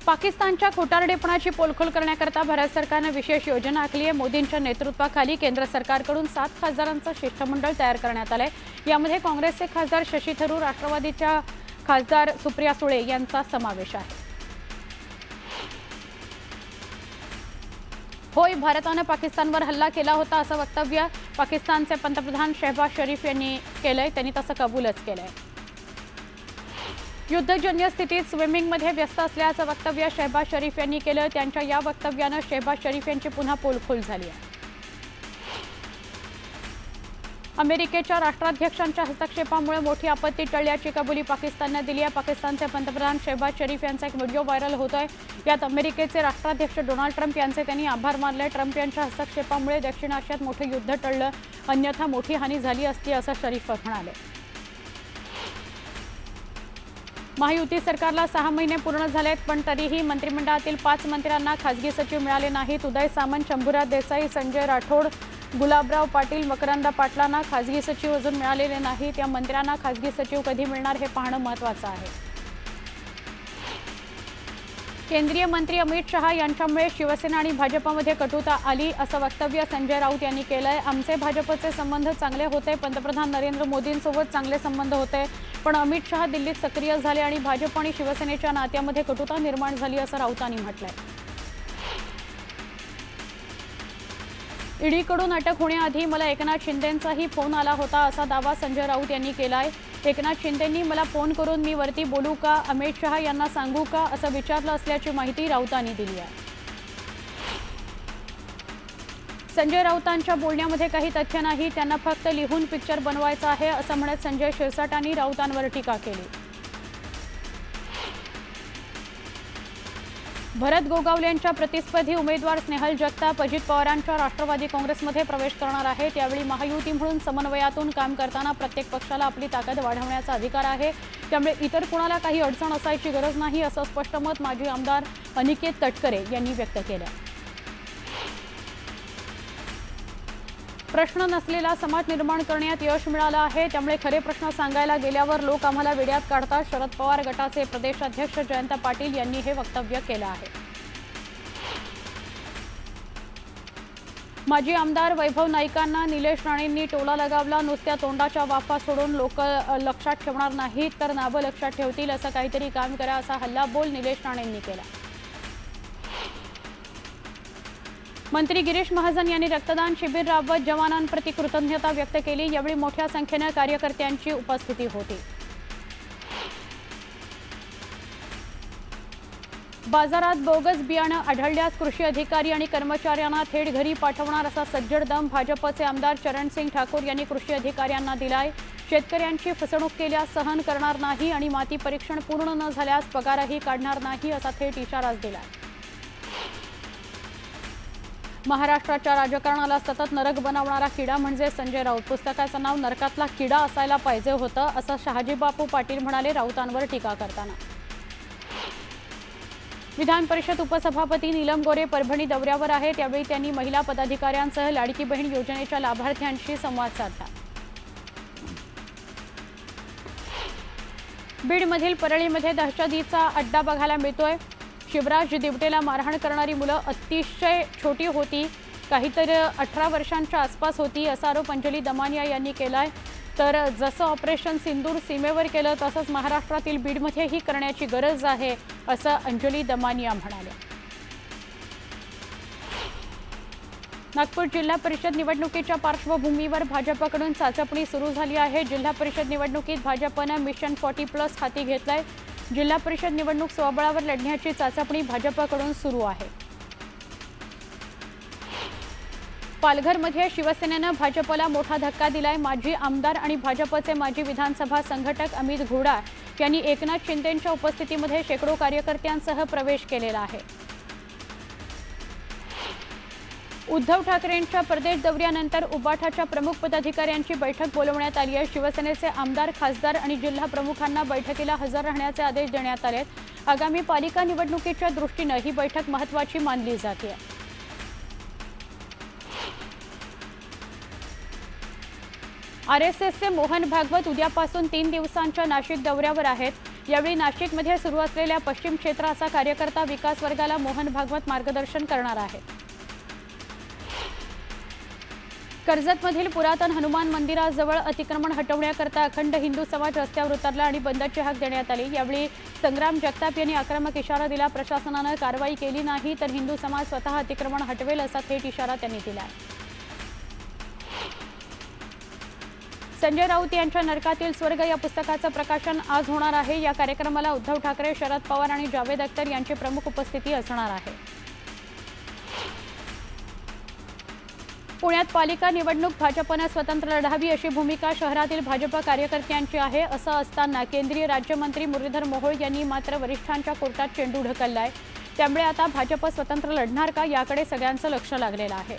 पाकिस्तानच्या खोटारडेपणाची पोलखोल करण्याकरता भारत सरकारने विशेष योजना आखली आहे। मोदींच्या नेतृत्वाखाली केंद्र सरकारकडून 7 खासदारांचं शिष्टमंडळ तयार करण्यात आलंय। यामध्ये काँग्रेसचे खासदार शशी थरूर, राष्ट्रवादीच्या खासदार सुप्रिया सुळे यांचा समावेश आहे। होय, भारताने पाकिस्तानवर हल्ला केला होता असं वक्तव्य पाकिस्तानचे पंतप्रधान शहबाज शरीफ यांनी केलंय। त्यांनी तसं कबूलच केलंय। युद्धजन्य स्थितीत स्विमिंगमध्ये व्यस्त असल्याचं वक्तव्य शहबाज शरीफ यांनी केलं। त्यांच्या या वक्तव्यानं शहबाज शरीफ यांची पुन्हा पोलखोल झाली आहे। अमेरिकेच्या राष्ट्राध्यक्षांच्या हस्तक्षेपामुळे मोठी आपत्ती टळल्याची कबुली पाकिस्तानने दिली आहे। पाकिस्तानचे पंतप्रधान शहबाज शरीफ यांचा एक व्हिडिओ व्हायरल होतोय। यात अमेरिकेचे राष्ट्राध्यक्ष डोनाल्ड ट्रम्प यांचे त्यांनी आभार मानले। ट्रम्प यांच्या हस्तक्षेपामुळे दक्षिण आशियात मोठे युद्ध टळलं, अन्यथा मोठी हानी झाली असती असं शरीफ म्हणाले। महायुती सरकारला 6 महिने पूर्ण झालेत, पण तरीही मंत्रिमंडळातील 5 मंत्र्यांना खासगी सचिव मिळाले नाहीत। उदय सामंत, शंभूराज देसाई, संजय राठोड, गुलाबराव पाटील, मकरंद पाटलांना खासगी सचिव अजून मिळालेले नाहीत। या मंत्र्यांना खासगी सचिव कधी मिळणार हे पाहणं महत्त्वाचं आहे। केंद्रीय मंत्री अमित शहा यांच्यामुळे शिवसेना आणि भाजपमध्ये कटुता आली असं वक्तव्य संजय राऊत यांनी केलंय। आमचे भाजपचे संबंध चांगले होते, पंतप्रधान नरेंद्र मोदींसोबत चांगले संबंध होते, पण अमित शहा दिल्लीत सक्रिय झाले आणि भाजप आणि शिवसेनेच्या नात्यामध्ये कटुता निर्माण झाली असं राऊतांनी म्हटलंय। ईडीकडून अटक होण्याआधी मला एकनाथ शिंदेंचाही फोन आला होता असा दावा संजय राऊत यांनी केलाय। एकनाथ शिंदेंनी मला फोन करून मी वरती बोलू का, अमित शहा यांना सांगू का असं विचारलं असल्याची माहिती राऊतांनी दिली आहे। संजय राऊतांच्या बोलण्यामध्ये काही तथ्य नाही, त्यांना फक्त लिहून पिक्चर बनवायचा आहे असं म्हणत संजय शिरसाटांनी राऊतांवर टीका केली। भरत गोगावलेंच्या प्रतिस्पर्धी उमेदवार स्नेहल जगताप अजित पवारांच्या राष्ट्रवादी काँग्रेसमध्ये प्रवेश करणार आहेत। यावेळी महायुती म्हणून समन्वयातून काम करताना प्रत्येक पक्षाला आपली ताकद वाढवण्याचा अधिकार आहे, त्यामुळे इतर कुणाला काही अडचण असायची गरज नाही असं स्पष्ट मत माजी आमदार अनिकेत तटकरे यांनी व्यक्त केलं। प्रश्न नसलेला समाज निर्माण करण्यात यश मिळालं आहे, त्यामुळे खरे प्रश्न सांगायला गेल्यावर लोक आम्हाला वेड्यात काढतात। शरद पवार गटाचे प्रदेशाध्यक्ष जयंत पाटील यांनी हे वक्तव्य केलं आहे। माजी आमदार वैभव नाईकांना निलेश राणेंनी टोला लगावला। नुसत्या तोंडाच्या वाफा सोडून लोक लक्षात ठेवणार नाहीत तर नावं लक्षात ठेवतील, असं काहीतरी काम करा असा हल्लाबोल निलेश राणेंनी केला। मंत्री गिरीश महाजन यांनी रक्तदान शिबिर राबवत जवानांप्रती कृतज्ञता व्यक्त केली। यावेळी मोठ्या संख्येने कार्यकर्त्यांची उपस्थिती होती। बाजारात बोगस बियाणं आढळल्यास कृषी अधिकारी आणि कर्मचाऱ्यांना थेट घरी पाठवणार असा सज्जड दम भाजपचे आमदार चरणसिंग ठाकूर यांनी कृषी अधिकाऱ्यांना दिलाय। शेतकऱ्यांची फसवणूक केल्यास सहन करणार नाही आणि माती परीक्षण पूर्ण न झाल्यास पगारही काढणार नाही असा थेट इशाराच दिलाय। महाराष्ट्राच्या राजकारणाला सतत नरक बनवणारा किडा म्हणजे संजय राऊत। पुस्तकाचं नाव नरकातला किडा असायला पाहिजे होतं असं शहाजीबापू पाटील म्हणाले राऊतांवर टीका करताना। विधान परिषद उपसभापती नीलम गोरे परभणी दौऱ्यावर आहेत। त्यावेळी त्यांनी महिला पदाधिकाऱ्यांसह लाडकी बहीण योजनेच्या लाभार्थ्यांशी संवाद साधला। बीडमधील परळीमध्ये दहशतीचा अड्डा बघायला मिळतोय। शिवराज दिवटेला मारहाण करणारी मुलं अतिशय छोटी होती, काहीतरी 18 वर्षांच्या आसपास होती असा आरोप अंजली दमानिया यांनी केलाय। तर जसं ऑपरेशन सिंदूर सीमेवर केलं तसंच महाराष्ट्रातील बीडमध्येही करण्याची गरज आहे असं अंजली दमानिया म्हणाले। नागपूर जिल्हा परिषद निवडणुकीच्या पार्श्वभूमीवर भाजपकडून चाचपणी सुरू झाली आहे। जिल्हा परिषद निवडणुकीत भाजपनं मिशन 40+ हाती घेतलंय। जिल्हा परिषद निवडणूक स्वबळावर लढण्याची चाचपणी भाजपकडून सुरू आहे। पालघरमध्ये शिवसेनेनं भाजपला मोठा धक्का दिलाय। माजी आमदार आणि भाजपचे माजी विधानसभा संघटक अमित घोडा यांनी एकनाथ शिंदेंच्या उपस्थितीमध्ये शेकडो कार्यकर्त्यांसह प्रवेश केलेला आहे। उद्धव ठाकरेंच्या प्रदेश दौऱ्यानंतर उबाठाच्या प्रमुख पदाधिकाऱ्यांची बैठक बोलवण्यात आली आहे। शिवसेनेचे आमदार, खासदार आणि जिल्हा प्रमुखांना बैठकीला हजर राहण्याचे आदेश देण्यात आलेत। आगामी पालिका निवडणुकीच्या दृष्टीने ही बैठक महत्त्वाची मानली जाते। आरएसएसचे मोहन भागवत उद्यापासून 3 दिवसांच्या नाशिक दौऱ्यावर आहेत। यावेळी नाशिकमध्ये सुरू असलेल्या पश्चिम क्षेत्राचा कार्यकर्ता विकास वर्गाला मोहन भागवत मार्गदर्शन करणार आहेत। कर्जतमधील पुरातन हनुमान मंदिराजवळ अतिक्रमण हटवण्याकरता अखंड हिंदू समाज रस्त्यावर उतरला आणि बंदची हाक देण्यात आली। यावेळी संग्राम जगताप यांनी आक्रमक इशारा दिला, प्रशासनाने कारवाई केली नाही तर हिंदू समाज स्वतः अतिक्रमण हटवेल असा थेट इशारा त्यांनी दिला। संजय राऊत यांच्या नरकातील स्वर्ग या पुस्तकाचं प्रकाशन आज होणार आहे। या कार्यक्रमाला उद्धव ठाकरे, शरद पवार आणि जावेद अख्तर यांची प्रमुख उपस्थिती असणार आहे। पुण्यात पालिका निवडणूक भाजपने स्वतंत्र लढावी अशी भूमिका शहरातील भाजप कार्यकर्त्यांची आहे। असं असताना केंद्रीय राज्यमंत्री मुरलीधर मोहोळ यांनी मात्र वरिष्ठांच्या कोर्टात चेंडू ढकललाय। त्यामुळे आता भाजप स्वतंत्र लढणार का याकडे सगळ्यांचं लक्ष लागलेलं आहे।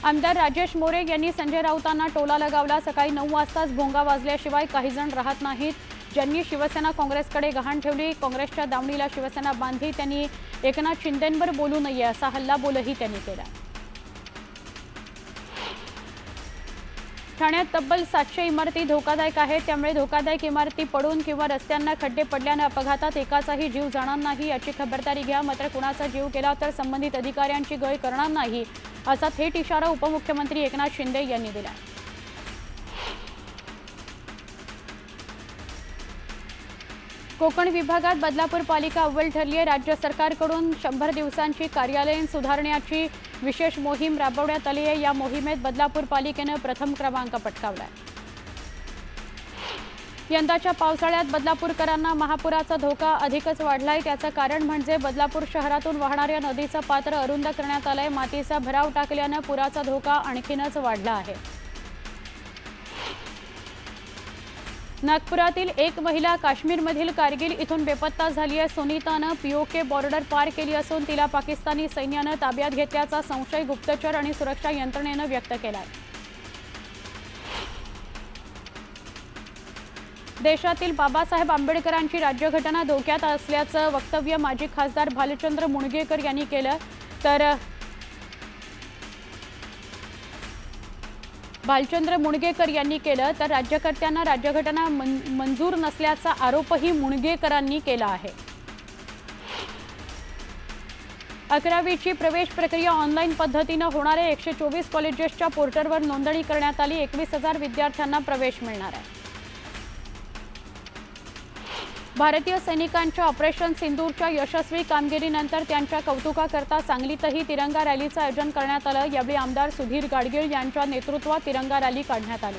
आमदार राजेश मोरे यांनी संजय राऊतांना टोला लगावला। सकाळी 9 वाजताच भोंगा वाजल्याशिवाय काही जण राहत नाहीत। ज्यांनी शिवसेना काँग्रेसकडे गहाण ठेवली, काँग्रेसच्या दावणीला शिवसेना बांधली, त्यांनी एकनाथ शिंदेंवर बोलू नये असा हल्लाबोलही त्यांनी केला। ठाण्यात तब्बल 700 इमारती धोकादायक आहेत। त्यामुळे धोकादायक इमारती पडून किंवा रस्त्यांना खड्डे पडल्याने अपघातात एकाचाही जीव जाणार नाही याची खबरदारी घ्या। मात्र कुणाचा जीव गेला तर संबंधित अधिकाऱ्यांची गय करणार नाही असा थेट इशारा उपमुख्यमंत्री एकनाथ शिंदे यांनी दिला। कोकण विभागात बदलापूर पालिका अव्वल ठरली आहे। राज्य सरकारकडून 100 दिवसांची कार्यालयीन सुधारण्याची विशेष मोहीम राबवण्यात आली आहे। या मोहिमेत बदलापूर पालिकेने प्रथम क्रमांक पटकावला। यंदाच्या पावसाळ्यात बदलापूरकरांना महापुराचा धोका अधिकच वाढलाय। त्याचं कारण म्हणजे बदलापूर शहरातून वाहणाऱ्या नदीचं पात्र अरुंद करण्यात आलंय। मातीचा भराव टाकल्याने पुराचा धोका आणखीनच वाढला आहे। नागपुरातील एक महिला काश्मीरमधील कारगिल इथून बेपत्ता झाली आहे। सुनीतानं पीओके बॉर्डर पार केली असून तिला पाकिस्तानी सैन्यानं ताब्यात घेतल्याचा संशय गुप्तचर आणि सुरक्षा यंत्रणेनं व्यक्त केला आहे। देशातील बाबासाहेब आंबेडकरांची राज्यघटना धोक्यात असल्याचं वक्तव्य माजी खासदार भालचंद्र मुणगेकर यांनी केलं। तर भालचंद्र मुणगेकर यांनी केलं तर राज्यकर्त्यांना राज्यघटना मंजूर नसल्याचा आरोपही मुणगेकरांनी केला आहे। 11वीची प्रवेश प्रक्रिया ऑनलाईन पद्धतीने होणार आहे। 124 कॉलेजेसच्या पोर्टलवर नोंदणी करण्यात आली। 21,000 विद्यार्थ्यांना प्रवेश मिळणार आहे। भारतीय सैनिकांच्या ऑपरेशन सिंदूरच्या यशस्वी कामगिरीनंतर त्यांच्या कौतुकाकरता सांगलीतही तिरंगा रॅलीचं आयोजन करण्यात आलं। यावेळी आमदार सुधीर गाडगीळ यांच्या नेतृत्वात तिरंगा रॅली काढण्यात आली।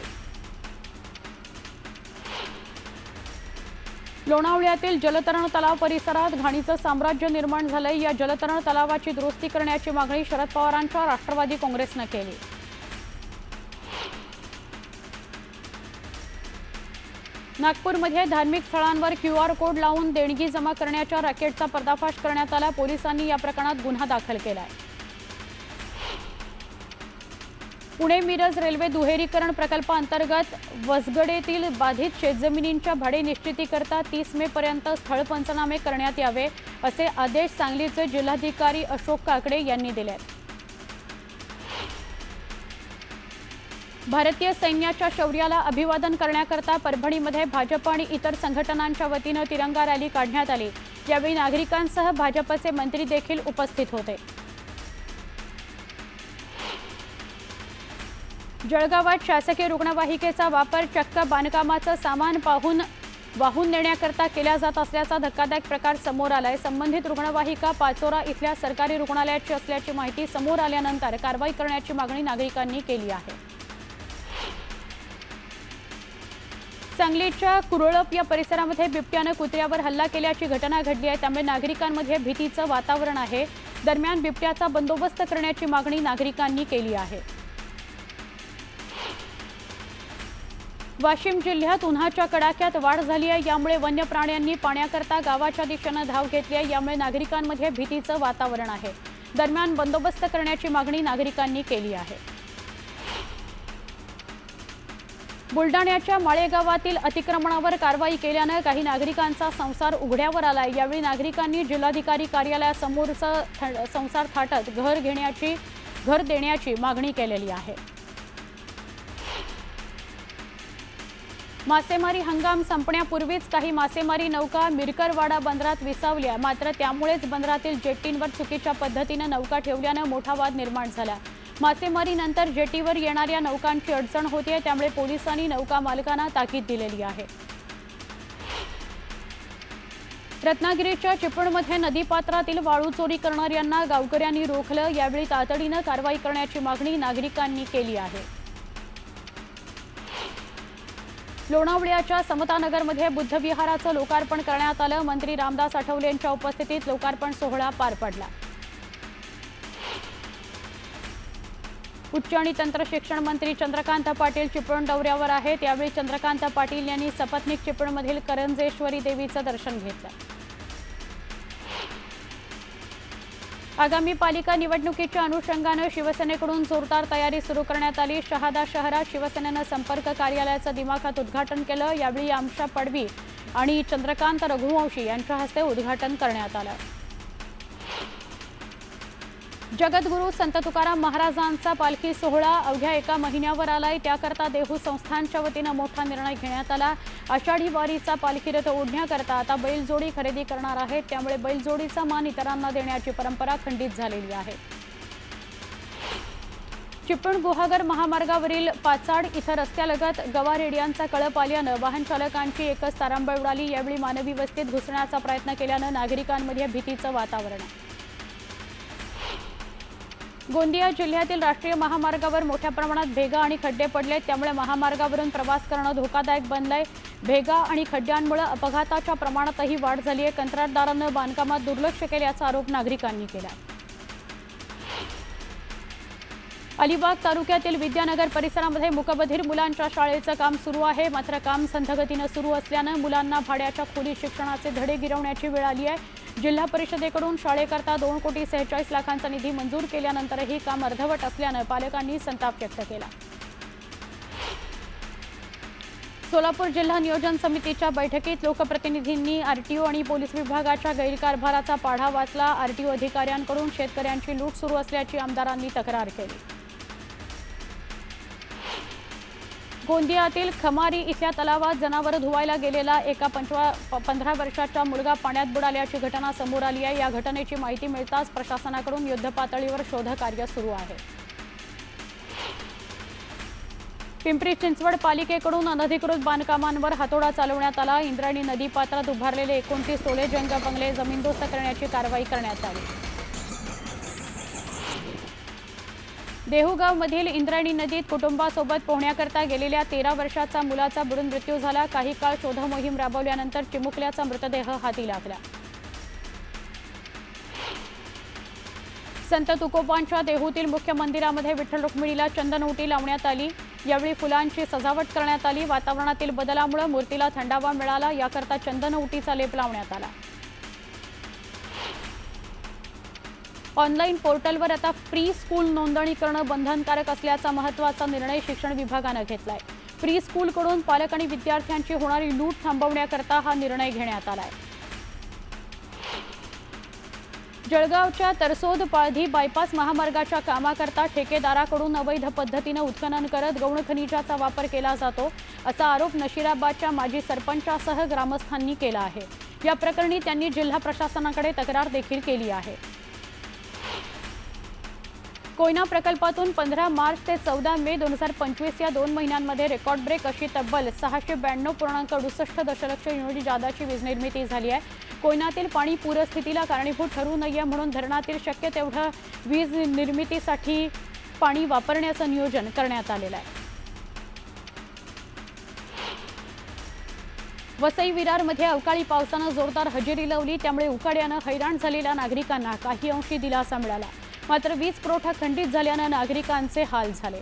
लोणावळ्यातील जलतरण तलाव परिसरात घाणीचं साम्राज्य निर्माण झालंय। या जलतरण तलावाची दुरुस्ती करण्याची मागणी शरद पवारांच्या राष्ट्रवादी काँग्रेसनं केली। नागपूरमध्ये धार्मिक स्थळांवर QR कोड लावून देणगी जमा करण्याच्या रॅकेटचा पर्दाफाश करण्यात आला। पोलिसांनी या प्रकरणात गुन्हा दाखल केलाय। पुणे मिरज रेल्वे दुहेरीकरण प्रकल्पाअंतर्गत वसगडेतील बाधित शेतजमिनींच्या भाडे निश्चितीकरता 30 मे पर्यंत स्थळ पंचनामे करण्यात यावे असे आदेश सांगलीचे जिल्हाधिकारी अशोक काकडे यांनी दिले आहेत। भारतीय सैन्याच्या शौर्याला अभिवादन करण्याकरता परभणीमध्ये भाजप आणि इतर संघटनांच्या वतीने तिरंगा रॅली काढण्यात आली। यावेळी नागरिकांसह भाजपचे मंत्री देखील उपस्थित होते। जळगावात शासकीय रुग्णवाहिकेचा वापर चक्क बांधकामाचं सामान वाहून नेण्याकरता केला जात असल्याचा धक्कादायक प्रकार समोर आलाय। संबंधित रुग्णवाहिका पाचोरा इथल्या सरकारी रुग्णालयाची असल्याची माहिती समोर आल्यानंतर कारवाई करण्याची मागणी नागरिकांनी केली आहे। सांगलीच्या कुरळप या परिसरामध्ये बिबट्याने कुत्र्यावर हल्ला केल्याची घटना घडली आहे। त्यामुळे नागरिकांमध्ये भीतीचं वातावरण आहे। दरम्यान बिबट्याचा बंदोबस्त करण्याची मागणी नागरिकांनी केली आहे। वाशिम जिल्ह्यात उन्हाच्या कडाक्यात वाढ झाली आहे। यामुळे वन्य प्राण्यांनी पाण्याकरता गावाच्या दिशेने धाव घेतली आहे। यामुळे नागरिकांमध्ये भीतीचं वातावरण आहे। दरम्यान बंदोबस्त करण्याची मागणी नागरिकांनी केली आहे। बुलडाण्याच्या माळेगावातील अतिक्रमणावर कारवाई केल्याने काही नागरिकांचा संसार उघड्यावर आलाय। यावेळी नागरिकांनी जिल्हाधिकारी कार्यालयासमोरचं संसार थाटत घर देण्याची मागणी केलेली आहे। मासेमारी हंगाम संपण्यापूर्वीच काही मासेमारी नौका मिरकरवाडा बंदरात विसावल्या, मात्र त्यामुळेच बंदरातील जेट्टींवर चुकीच्या पद्धतीने नौका ठेवल्याने मोठा वाद निर्माण झाला। मासेमारीनंतर जेटीवर येणाऱ्या नौकांची अडचण होते, त्यामुळे पोलिसांनी नौका मालकांना ताकीद दिलेली आहे। रत्नागिरीच्या चिपळूणमध्ये नदीपात्रातील वाळू चोरी करणाऱ्यांना गावकऱ्यांनी रोखलं, यावेळी तातडीने कारवाई करण्याची मागणी नागरिकांनी केली आहे। लोणावळ्याच्या समतानगरमध्ये बुद्धविहाराचं लोकार्पण करण्यात आलं। मंत्री रामदास आठवले यांच्या उपस्थितीत लोकार्पण सोहळा पार पडला। उच्च आणि तंत्र शिक्षण मंत्री चंद्रकांत पाटील चिपळूण दौऱ्यावर आहेत। यावेळी चंद्रकांत पाटील यांनी सपत्नीक चिपळूणमधील करंजेश्वरी देवीचं दर्शन घेतलं। आगामी पालिका निवडणुकीच्या अनुषंगाने शिवसेनेकडून जोरदार तयारी सुरू करण्यात आली। शहादा शहरात शिवसेनेनं संपर्क कार्यालयाचं दिमाखात उद्घाटन केलं। यावेळी आमशा पडवी आणि चंद्रकांत रघुवंशी यांच्या हस्ते उद्घाटन करण्यात आलं। जगद्गुरू संत तुकाराम महाराजांचा पालखी सोहळा अवघ्या एका महिन्यावर आलाय, त्याकरता देहू संस्थानच्या वतीनं मोठा निर्णय घेण्यात आला। आषाढी वारीचा पालखी रथ ओढण्याकरता आता बैलजोडी खरेदी करणार आहेत, त्यामुळे बैलजोडीचा मान इतरांना देण्याची परंपरा खंडित झालेली आहे। चिपळूण गुहागर महामार्गावरील पाचाड इथं रस्त्यालगत गवारेड्यांचा कळप आल्यानं वाहन चालकांची एकच तारांबळ उडाली। यावेळी मानवी वस्तीत घुसण्याचा प्रयत्न केल्यानं नागरिकांमध्ये भीतीचं वातावरण आहे। गोंदिया जिल्ह्यातील राष्ट्रीय महामार्गावर मोठ्या प्रमाणात भेगा आणि खड्डे पडले, त्यामुळे महामार्गावरून प्रवास करणं धोकादायक बनलंय। भेगा आणि खड्ड्यांमुळे अपघाताच्या प्रमाणातही वाढ झाली आहे। कंत्राटदारांनी बांधकामात दुर्लक्ष केल्याचा आरोप नागरिकांनी केला। अलिबाग तालुक्यातील विद्यानगर परिसरामध्ये मूकबधीर मुलांच्या शाळेचं काम सुरू आहे, मात्र काम संथगतीनं सुरू असल्यानं मुलांना भाड्याच्या खोलीत शिक्षणाचे धडे गिरवण्याची वेळ आली आहे। जिल्हा परिषदेकडून शाळेकरता 2,46 लाखांचा निधी मंजूर केल्यानंतरही काम अर्धवट असल्यानं पालकांनी संताप व्यक्त केला। सोलापूर जिल्हा नियोजन समितीच्या बैठकीत लोकप्रतिनिधींनी आरटीओ आणि पोलीस विभागाच्या गैरकारभाराचा पाढा वाचला। आरटीओ अधिकाऱ्यांकडून शेतकऱ्यांची लूट सुरू असल्याची आमदारांनी तक्रार केली। गोंदियातील खमारी इथल्या तलावात जनावरं धुवायला गेलेला एका 15 वर्षाचा मुलगा पाण्यात बुडाल्याची घटना समोर आली आहे। या घटनेची माहिती मिळताच प्रशासनाकडून युद्धपातळीवर शोधकार्य सुरू आहे। पिंपरी चिंचवड पालिकेकडून अनधिकृत बांधकामांवर हातोडा चालवण्यात आला। इंद्रायणी नदीपात्रात उभारलेले 29 टोले जंग बंगले जमीनदोस्त करण्याची कारवाई करण्यात आली। देहूगावमधील इंद्रायणी नदीत कुटुंबासोबत पोहण्याकरता गेलेल्या 13 वर्षाचा मुलाचा बुडून मृत्यू झाला। काही काळ शोध मोहीम राबवल्यानंतर चिमुकल्याचा मृतदेह हाती लागला। संत तुकोबांच्या देहूतील मुख्य मंदिरामध्ये विठ्ठल रुक्मिणीला चंदन ओटी लावण्यात आली। यावेळी फुलांची सजावट करण्यात आली। वातावरणातील बदलामुळे मूर्तीला थंडावा मिळाला, याकरता चंदन ओटीचा लेप लावण्यात आला। ऑनलाईन पोर्टलवर आता प्री स्कूल नोंदणी करणं बंधनकारक असल्याचा महत्त्वाचा निर्णय शिक्षण विभागाने घेतलाय। प्री स्कूलकडून पालक आणि विद्यार्थ्यांची होणारी लूट थांबवण्याकरता हा निर्णय घेण्यात आलाय। जळगावच्या तरसोद पाळधी बायपास महामार्गाच्या कामाकरता ठेकेदाराकडून अवैध पद्धतीने उत्खनन करत गौण खनिजाचा वापर केला जातो, असा आरोप नशिराबादच्या माजी सरपंचासह ग्रामस्थांनी केला आहे। या प्रकरणी त्यांनी जिल्हा प्रशासनाकडे तक्रार देखील केली आहे। कोयना प्रकल्पातून 15 मार्च ते 14 मे 2025 या 2 महिन्यांमध्ये रेकॉर्ड ब्रेक अशी तब्बल 692.68 दशलक्ष युनिट जादाची वीज निर्मिती झाली आहे। कोयनातील पाणी पूरस्थितीला कारणीभूत ठरू नये म्हणून धरणातील शक्य तेवढं वीज निर्मितीसाठी पाणी वापरण्याचं नियोजन करण्यात आलेलं आहे। वसई विरारमध्ये अवकाळी पावसानं जोरदार हजेरी लावली, त्यामुळे उकाड्यानं हैराण झालेल्या नागरिकांना काही अंशी दिलासा मिळाला, मात्र वीज पुरवठा खंडित झाल्यानं नागरिकांचे हाल झाले।